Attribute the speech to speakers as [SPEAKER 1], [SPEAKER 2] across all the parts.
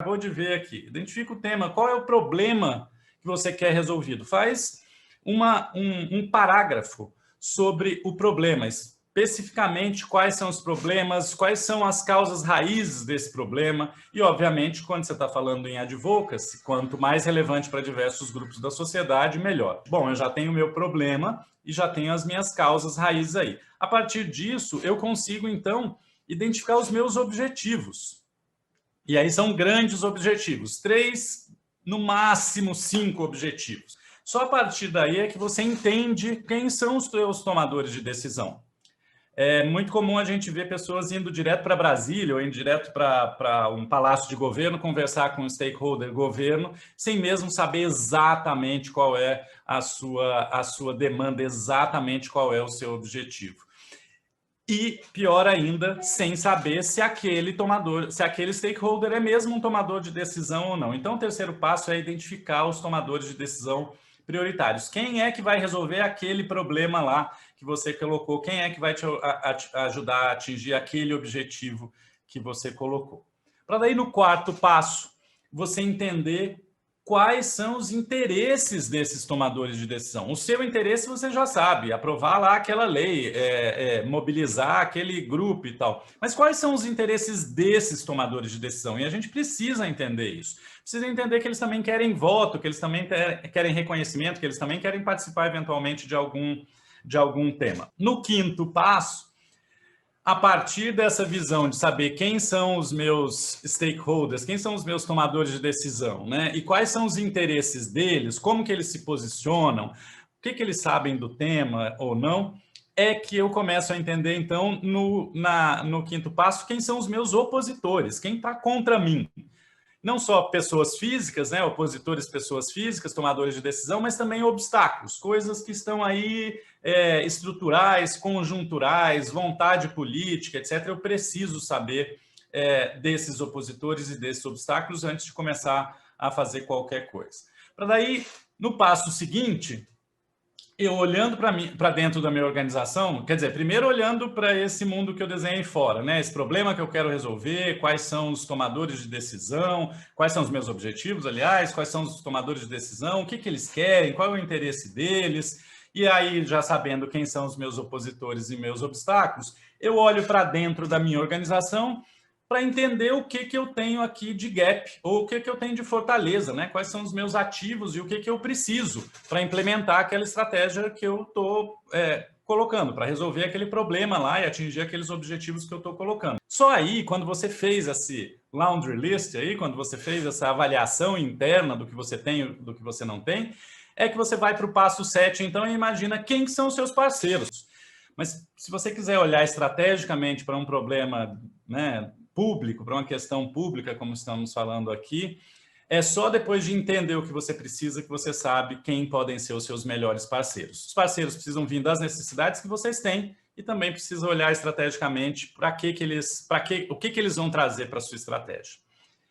[SPEAKER 1] Acabou de ver aqui. Identifica o tema. Qual é o problema que você quer resolvido? Faz um parágrafo sobre o problema, especificamente quais são os problemas, quais são as causas raízes desse problema e, obviamente, quando você está falando em advocacy, quanto mais relevante para diversos grupos da sociedade, melhor. Bom, eu já tenho o meu problema e já tenho as minhas causas raízes aí. A partir disso, eu consigo, então, identificar os meus objetivos. E aí são grandes objetivos, 3, no máximo 5 objetivos. Só a partir daí é que você entende quem são os seus tomadores de decisão. É muito comum a gente ver pessoas indo direto para Brasília ou indo direto para um palácio de governo, conversar com um stakeholder governo, sem mesmo saber exatamente qual é a sua demanda, exatamente qual é o seu objetivo. E, pior ainda, sem saber se aquele stakeholder é mesmo um tomador de decisão ou não. Então, o terceiro passo é identificar os tomadores de decisão prioritários. Quem é que vai resolver aquele problema lá que você colocou? Quem é que vai te ajudar a atingir aquele objetivo que você colocou? Para daí, no quarto passo, você entender quais são os interesses desses tomadores de decisão. O seu interesse você já sabe, aprovar lá aquela lei, mobilizar aquele grupo e tal. Mas quais são os interesses desses tomadores de decisão? E a gente precisa entender isso. Precisa entender que eles também querem voto, que eles também querem reconhecimento, que eles também querem participar eventualmente de algum tema. No quinto passo, a partir dessa visão de saber quem são os meus stakeholders, quem são os meus tomadores de decisão, né? E quais são os interesses deles, como que eles se posicionam, o que eles sabem do tema ou não, é que eu começo a entender, então, no quinto passo, quem são os meus opositores, quem está contra mim. Não só pessoas físicas, né, opositores, pessoas físicas, tomadores de decisão, mas também obstáculos, coisas que estão aí estruturais, conjunturais, vontade política, etc. Eu preciso saber desses opositores e desses obstáculos antes de começar a fazer qualquer coisa. Para daí, no passo seguinte, eu olhando para dentro da minha organização, quer dizer, primeiro olhando para esse mundo que eu desenhei fora, né? Esse problema que eu quero resolver, quais são os tomadores de decisão, quais são os meus objetivos, aliás, quais são os tomadores de decisão, o que eles querem, qual é o interesse deles, e aí, já sabendo quem são os meus opositores e meus obstáculos, eu olho para dentro da minha organização para entender o que eu tenho aqui de gap, ou o que eu tenho de fortaleza, né? Quais são os meus ativos e o que eu preciso para implementar aquela estratégia que eu estou colocando, para resolver aquele problema lá e atingir aqueles objetivos que eu estou colocando. Só aí, quando você fez esse laundry list, aí, quando você fez essa avaliação interna do que você tem e do que você não tem, é que você vai para o passo 7, então, e imagina quem são os seus parceiros. Mas se você quiser olhar estrategicamente para um problema, né, público, para uma questão pública, como estamos falando aqui, é só depois de entender o que você precisa que você sabe quem podem ser os seus melhores parceiros. Os parceiros precisam vir das necessidades que vocês têm e também precisa olhar estrategicamente o que eles vão trazer para a sua estratégia.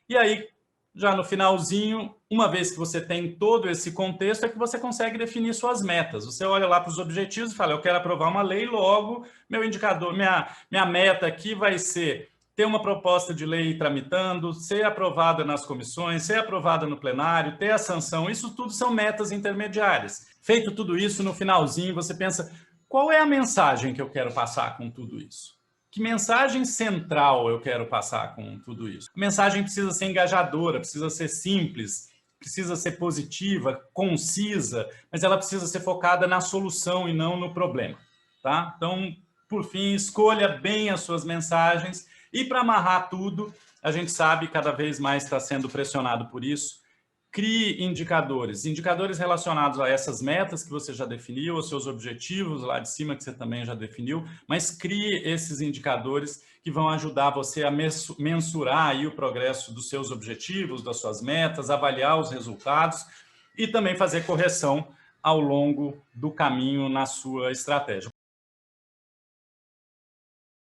[SPEAKER 1] E aí, já no finalzinho, uma vez que você tem todo esse contexto, é que você consegue definir suas metas. Você olha lá para os objetivos e fala, eu quero aprovar uma lei, logo, meu indicador, minha meta aqui vai ser ter uma proposta de lei tramitando, ser aprovada nas comissões, ser aprovada no plenário, ter a sanção. Isso tudo são metas intermediárias. Feito tudo isso, no finalzinho, você pensa, qual é a mensagem que eu quero passar com tudo isso? Que mensagem central eu quero passar com tudo isso? A mensagem precisa ser engajadora, precisa ser simples, precisa ser positiva, concisa, mas ela precisa ser focada na solução e não no problema, tá? Então, por fim, escolha bem as suas mensagens e para amarrar tudo, a gente sabe, cada vez mais está sendo pressionado por isso, crie indicadores relacionados a essas metas que você já definiu, aos seus objetivos lá de cima que você também já definiu, mas crie esses indicadores que vão ajudar você a mensurar aí o progresso dos seus objetivos, das suas metas, avaliar os resultados e também fazer correção ao longo do caminho na sua estratégia.